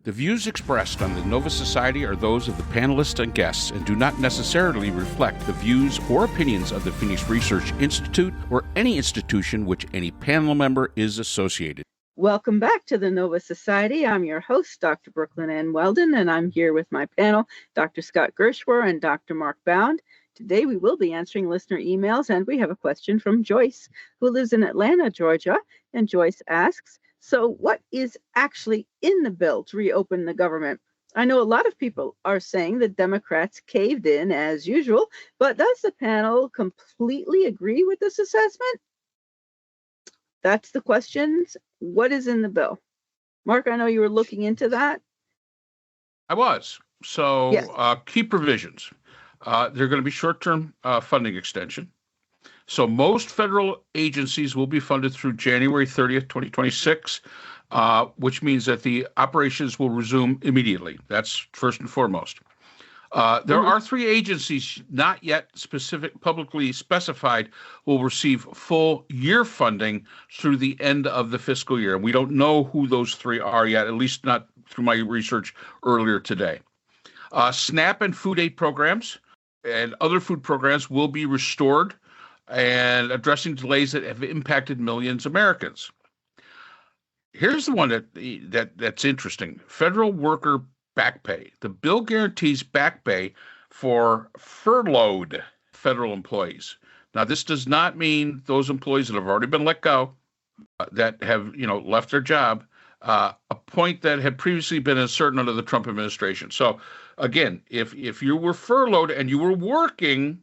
The views expressed on the Nova Society are those of the panelists and guests and do not necessarily reflect the views or opinions of the Phoenix Research Institute or any institution which any panel member is associated. Welcome back to the Nova Society. I'm your host, Dr. Brooklyn Ann Weldon, and I'm here with my panel, Dr. Scott Gershwer and Dr. Mark Bound. Today we will be answering listener emails, and we have a question from Joyce, who lives in Atlanta, Georgia. And Joyce asks, so what is actually in the bill to reopen the government? I know a lot of people are saying that Democrats caved in as usual, but does the panel completely agree with this assessment? That's the questions. What is in the bill? Mark, I know you were looking into that. I was. So Yes. Key provisions. They're going to be short-term funding extension. So most federal agencies will be funded through January 30th, 2026, which means that the operations will resume immediately. That's first and foremost. There are three agencies not yet publicly specified will receive full year funding through the end of the fiscal year. We don't know who those three are yet, at least not through my research earlier today. SNAP and food aid programs and other food programs will be restored and addressing delays that have impacted millions of Americans. Here's the one that's interesting. Federal worker back pay. The bill guarantees back pay for furloughed federal employees. Now, this does not mean those employees that have already been let go, that have left their job, a point that had previously been uncertain under the Trump administration. So, again, if you were furloughed and you were working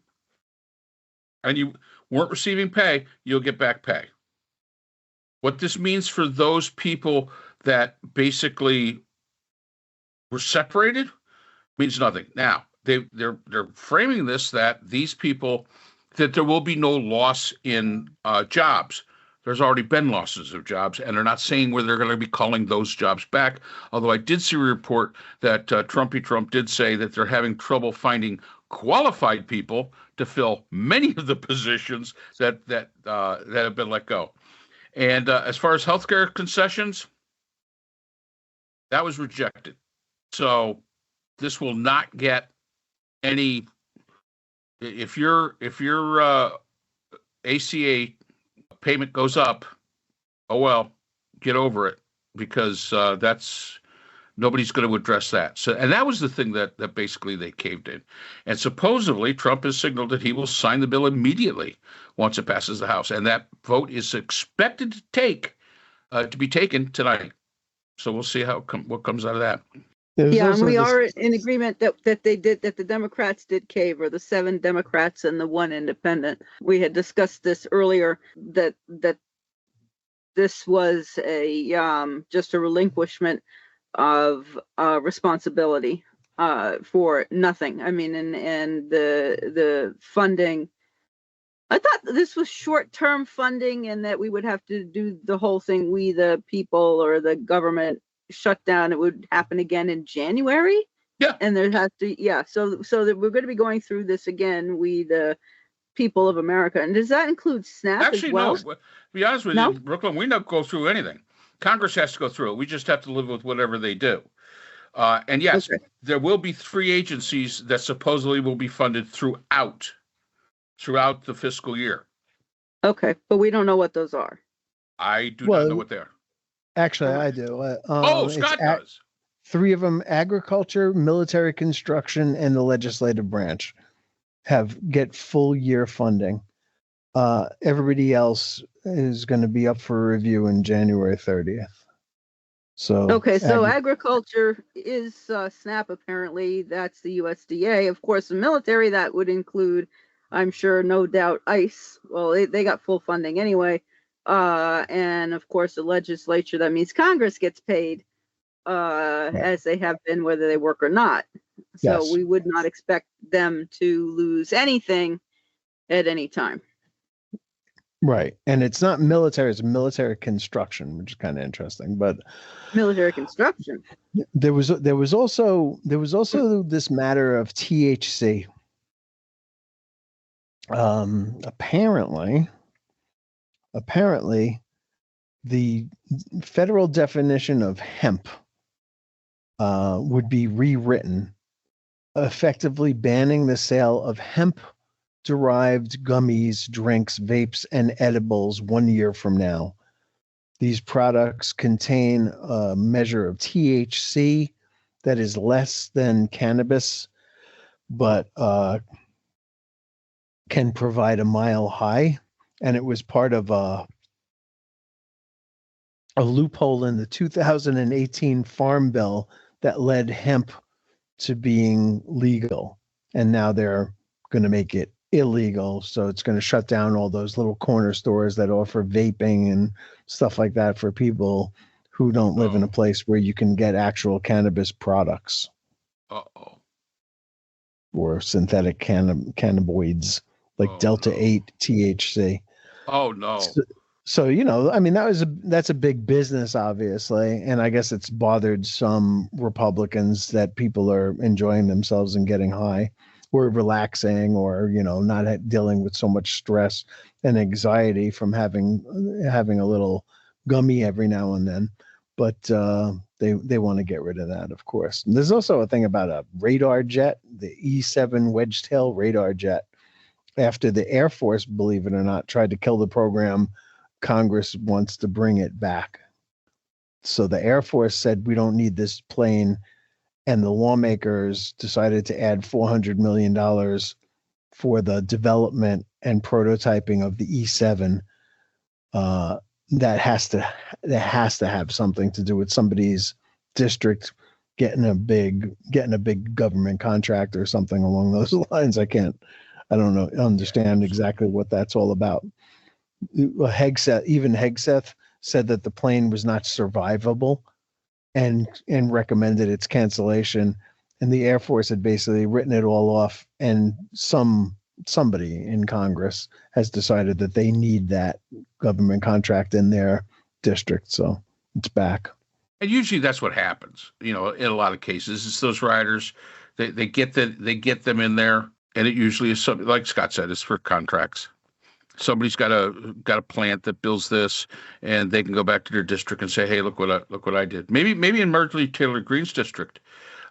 and you weren't receiving pay, you'll get back pay. What this means for those people that basically were separated means nothing. Now, they're framing this that these people, that there will be no loss in jobs. There's already been losses of jobs, and they're not saying where they're going to be calling those jobs back. Although I did see a report that Trump did say that they're having trouble finding qualified people to fill many of the positions that have been let go. And as far as healthcare concessions, that was rejected. So this will not get any. If your ACA payment goes up, oh well, get over it, because nobody's going to address that. So, and that was the thing that basically they caved in. And supposedly Trump has signaled that he will sign the bill immediately once it passes the House, and that vote is expected to be taken tonight. So we'll see what comes out of that. Yeah, and we are in agreement that the Democrats did cave, or the 7 Democrats and the 1 independent. We had discussed this earlier, that this was just a relinquishment of responsibility for nothing. I mean, and the funding, I thought this was short-term funding and that we would have to do the whole thing, we the people or the government shut down. It would happen again in January. Yeah. And there has to, so that we're going to be going through this again, we the people of America. And does that include SNAP Actually, as well? no. To be honest with you, Brooklyn, we don't go through anything. Congress has to go through it. We just have to live with whatever they do. And yes, There will be 3 agencies that supposedly will be funded throughout the fiscal year. Okay, but we don't know what those are. I do not know what they are. Actually, I do. Scott does. 3 of them: agriculture, military construction, and the legislative branch get full year funding. Everybody else is going to be up for review in January 30th. So agriculture is SNAP, apparently. That's the USDA. Of course, the military, that would include, I'm sure, no doubt, ICE. Well, they got full funding anyway. And of course, the legislature, that means Congress gets paid as they have been, whether they work or not. So we would not expect them to lose anything at any time. Right. And it's not military, it's military construction, which is kind of interesting. But military construction. There was also this matter of THC. Apparently the federal definition of hemp would be rewritten, effectively banning the sale of hemp-derived gummies, drinks, vapes, and edibles 1 year from now. These products contain a measure of THC that is less than cannabis, but can provide a mile high. And it was part of a loophole in the 2018 Farm Bill that led hemp to being legal. And now they're going to make it illegal. So it's going to shut down all those little corner stores that offer vaping and stuff like that for people who don't live in a place where you can get actual cannabis products. Uh-oh. Or synthetic cannabinoids like Delta 8 THC. Oh no. So I mean, that's a big business, obviously, and I guess it's bothered some Republicans that people are enjoying themselves and getting high, or relaxing, or not dealing with so much stress and anxiety from having a little gummy every now and then. But they want to get rid of that, of course. And there's also a thing about a radar jet, the E-7 wedge-tail radar jet. After the Air Force, believe it or not, tried to kill the program, Congress wants to bring it back. So the Air Force said, we don't need this plane. And the lawmakers decided to add $400 million for the development and prototyping of the E-7. That has to have something to do with somebody's district getting a big government contract or something along those lines. I don't understand exactly what that's all about. Hegseth said that the plane was not survivable and recommended its cancellation, and the Air Force had basically written it all off, and somebody in Congress has decided that they need that government contract in their district, so it's back. And usually that's what happens. In a lot of cases, it's those riders. They get them in there, and it usually is something like Scott said. It's for contracts. Somebody's got a plant that builds this, and they can go back to their district and say, "Hey, look what I did." Maybe in Marjorie Taylor Greene's district,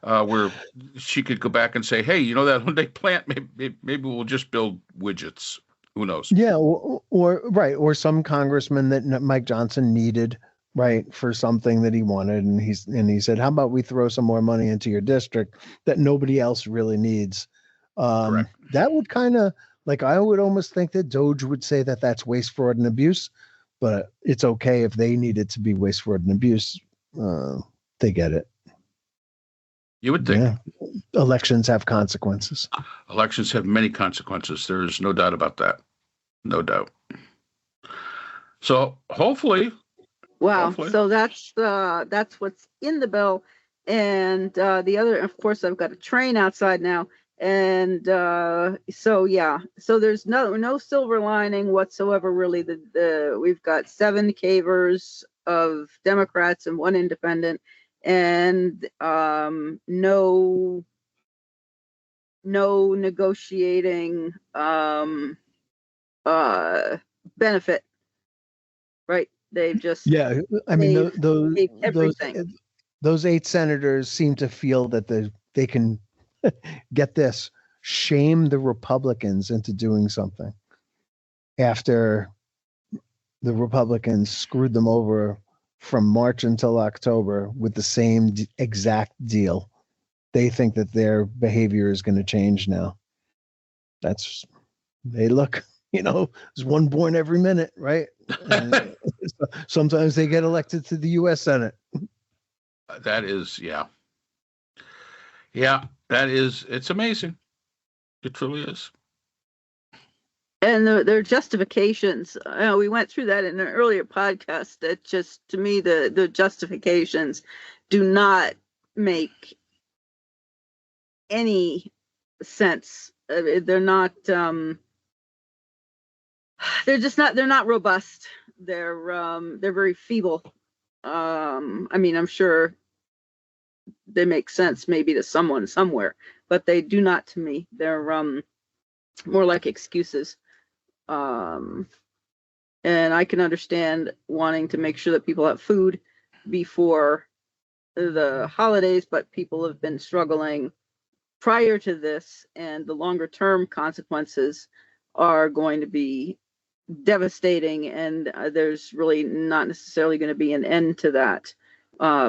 where she could go back and say, "Hey, that Hyundai plant, maybe we'll just build widgets." Who knows? Yeah, or some congressman that Mike Johnson needed, right, for something that he wanted, and he said, "How about we throw some more money into your district that nobody else really needs?" Correct. That would kind of, like, I would almost think that Doge would say that that's waste, fraud, and abuse, but it's okay if they need it to be waste, fraud, and abuse. They get it. You would think. Yeah. Elections have consequences. Elections have many consequences. There is no doubt about that. No doubt. So hopefully. So that's what's in the bill. And the other, of course, I've got a train outside now. And so there's no silver lining whatsoever, really. We've got 7 cavers of Democrats and 1 independent, and no negotiating benefit, right? They've just I mean, those 8 senators seem to feel that they can get this, shame the Republicans into doing something after the Republicans screwed them over from March until October with the same exact deal. They think that their behavior is going to change now. There's one born every minute, right? Sometimes they get elected to the U.S. Senate. That is, yeah. It's amazing. It truly is. And their justifications, we went through that in an earlier podcast. That just, to me, the justifications do not make any sense. They're not. They're not robust. They're very feeble. I mean, I'm sure they make sense maybe to someone somewhere, but they do not to me. They're more like excuses. And I can understand wanting to make sure that people have food before the holidays, but people have been struggling prior to this, and the longer term consequences are going to be devastating, and there's really not necessarily going to be an end to that,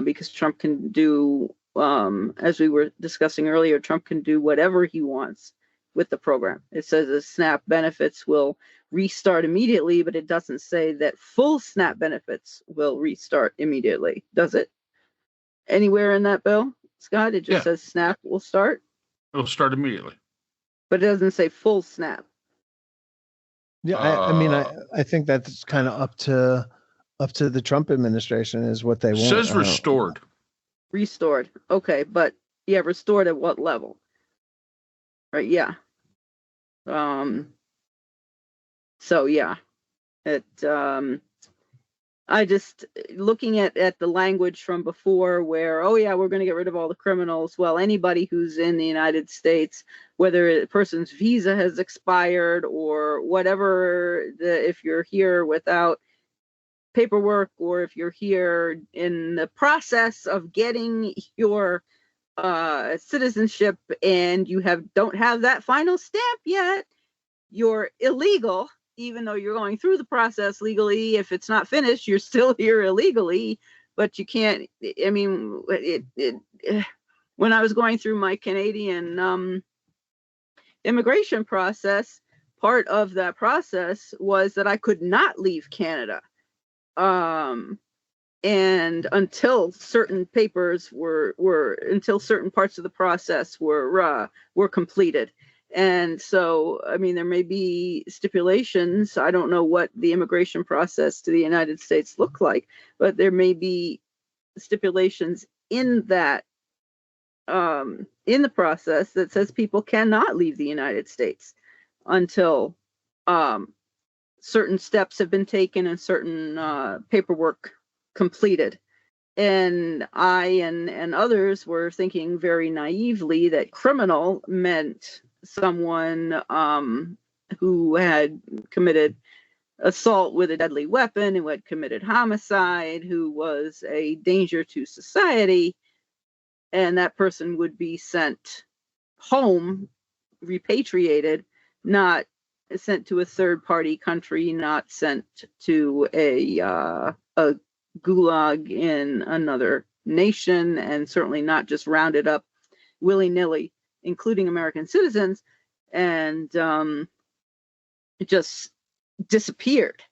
because Trump can do, as we were discussing earlier, Trump can do whatever he wants with the program. It says the SNAP benefits will restart immediately, but it doesn't say that full SNAP benefits will restart immediately, does it? Anywhere in that bill, Scott? It just says SNAP will start? It'll start immediately. But it doesn't say full SNAP. Yeah, I mean, I think that's kind of up to the Trump administration is what they want. Says restored. Restored. Okay, but yeah, restored at what level? Right, yeah. So yeah, it I just looking at the language from before where, oh yeah, we're going to get rid of all the criminals. Well, anybody who's in the United States, whether a person's visa has expired or whatever, if you're here without paperwork, or if you're here in the process of getting your citizenship and you don't have that final stamp yet, you're illegal. Even though you're going through the process legally, if it's not finished, you're still here illegally. But you can't, I mean, when I was going through my Canadian immigration process, part of that process was that I could not leave Canada. And until certain papers until certain parts of the process were completed. And so, I mean, there may be stipulations. I don't know what the immigration process to the United States look like, but there may be stipulations in that, in the process that says people cannot leave the United States until certain steps have been taken and certain paperwork completed. And I and others were thinking very naively that criminal meant someone who had committed assault with a deadly weapon, who had committed homicide, who was a danger to society, and that person would be sent home, repatriated, not sent to a third-party country, not sent to a gulag in another nation, and certainly not just rounded up willy-nilly, including American citizens, and it just disappeared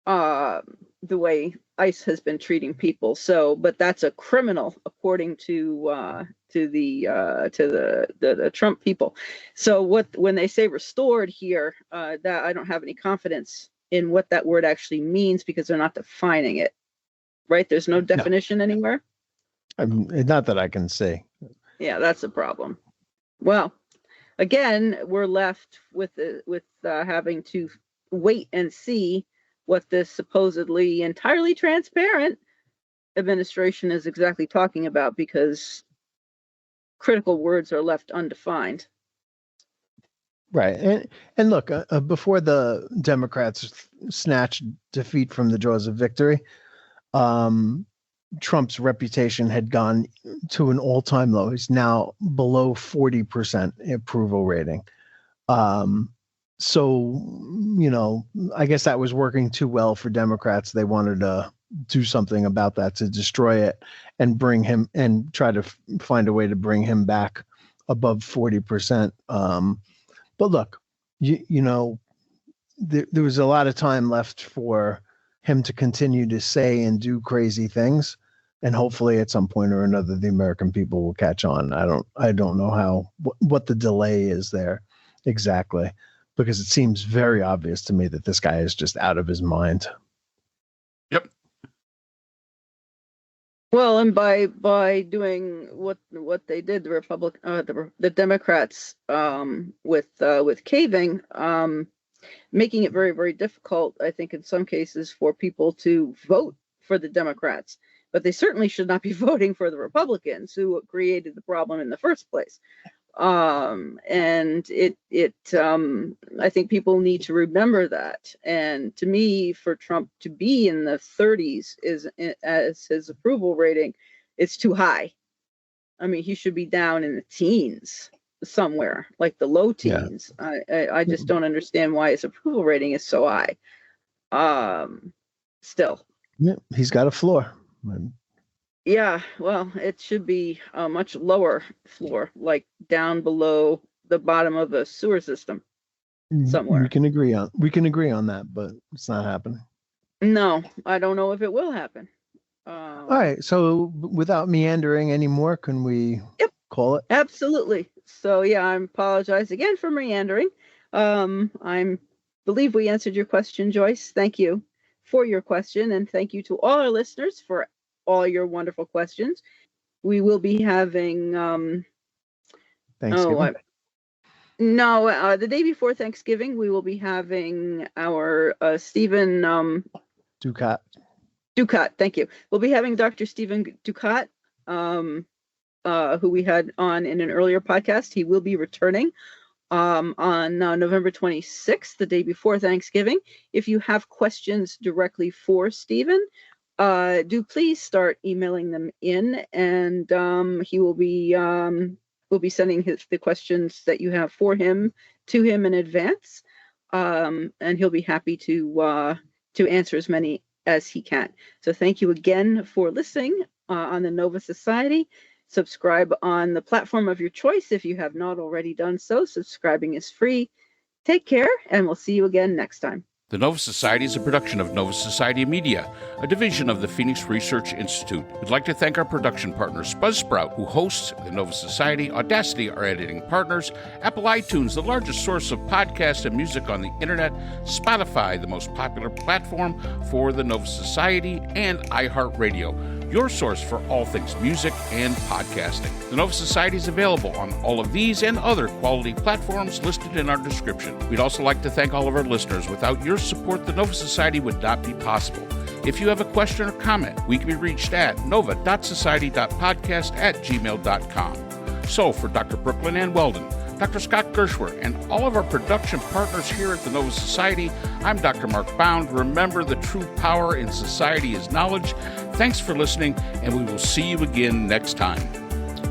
the way ICE has been treating people. So, but that's a criminal according to the Trump people. So when they say restored here, that I don't have any confidence in what that word actually means because they're not defining it. Right? There's no definition anywhere. Not that I can see. Yeah, that's a problem. Well, again, we're left with having to wait and see what this supposedly entirely transparent administration is exactly talking about, because critical words are left undefined. Right. And look, before the Democrats snatched defeat from the jaws of victory, Trump's reputation had gone to an all-time low. He's now below 40% approval rating. So, I guess that was working too well for Democrats. They wanted to do something about that to destroy it and bring him and try to find a way to bring him back above 40%. But look, there was a lot of time left for him to continue to say and do crazy things, and hopefully at some point or another the American people will catch on. I don't know what the delay is there exactly, because it seems very obvious to me that this guy is just out of his mind. Yep. Well, and by doing what they did, the Democrats with caving, making it very, very difficult, I think, in some cases for people to vote for the Democrats. But they certainly should not be voting for the Republicans who created the problem in the first place. And I think people need to remember that. And to me, for Trump to be in the 30s as his approval rating it's too high. I mean, he should be down in the teens somewhere, like the low teens. I just don't understand why his approval rating is so high. Still. Yeah, he's got a floor. Yeah, well, it should be a much lower floor, like down below the bottom of the sewer system somewhere. We can agree on that, but it's not happening. No, I don't know if it will happen. All right, so without meandering anymore, can we call it? Absolutely. So yeah, I apologize again for meandering. I believe we answered your question, Joyce. Thank you for your question, and thank you to all our listeners for all your wonderful questions. We will be having Thanksgiving. The day before Thanksgiving, we will be having our Stephen Ducat. Thank you. We'll be having Dr. Stephen Ducat, who we had on in an earlier podcast. He will be returning on November 26th, the day before Thanksgiving. If you have questions directly for Stephen, do please start emailing them in, and he will be sending the questions that you have for him to him in advance, and he'll be happy to answer as many as he can. So thank you again for listening on the Nova Society. Subscribe on the platform of your choice if you have not already done so. Subscribing is free. Take care, and we'll see you again next time. The Nova Society is a production of Nova Society Media, a division of the Phoenix Research Institute. We'd like to thank our production partners, Buzzsprout, who hosts the Nova Society, Audacity, our editing partners, Apple iTunes, the largest source of podcasts and music on the internet, Spotify, the most popular platform for the Nova Society, and iHeartRadio, your source for all things music and podcasting. The Nova Society is available on all of these and other quality platforms listed in our description. We'd also like to thank all of our listeners. Without your support, the Nova Society would not be possible. If you have a question or comment, we can be reached at nova.society.podcast@gmail.com. So for Dr. Brooklyn Ann Weldon, Dr. Scott Gershwer, and all of our production partners here at the Nova Society, I'm Dr. Mark Bound. Remember, the true power in society is knowledge. Thanks for listening, and we will see you again next time.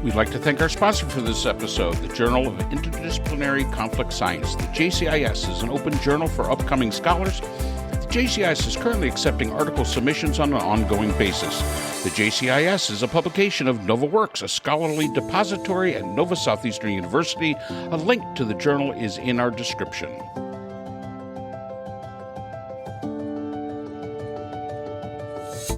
We'd like to thank our sponsor for this episode, the Journal of Interdisciplinary Conflict Science. The JCIS is an open journal for upcoming scholars. The JCIS is currently accepting article submissions on an ongoing basis. The JCIS is a publication of NovaWorks, a scholarly depository at Nova Southeastern University. A link to the journal is in our description.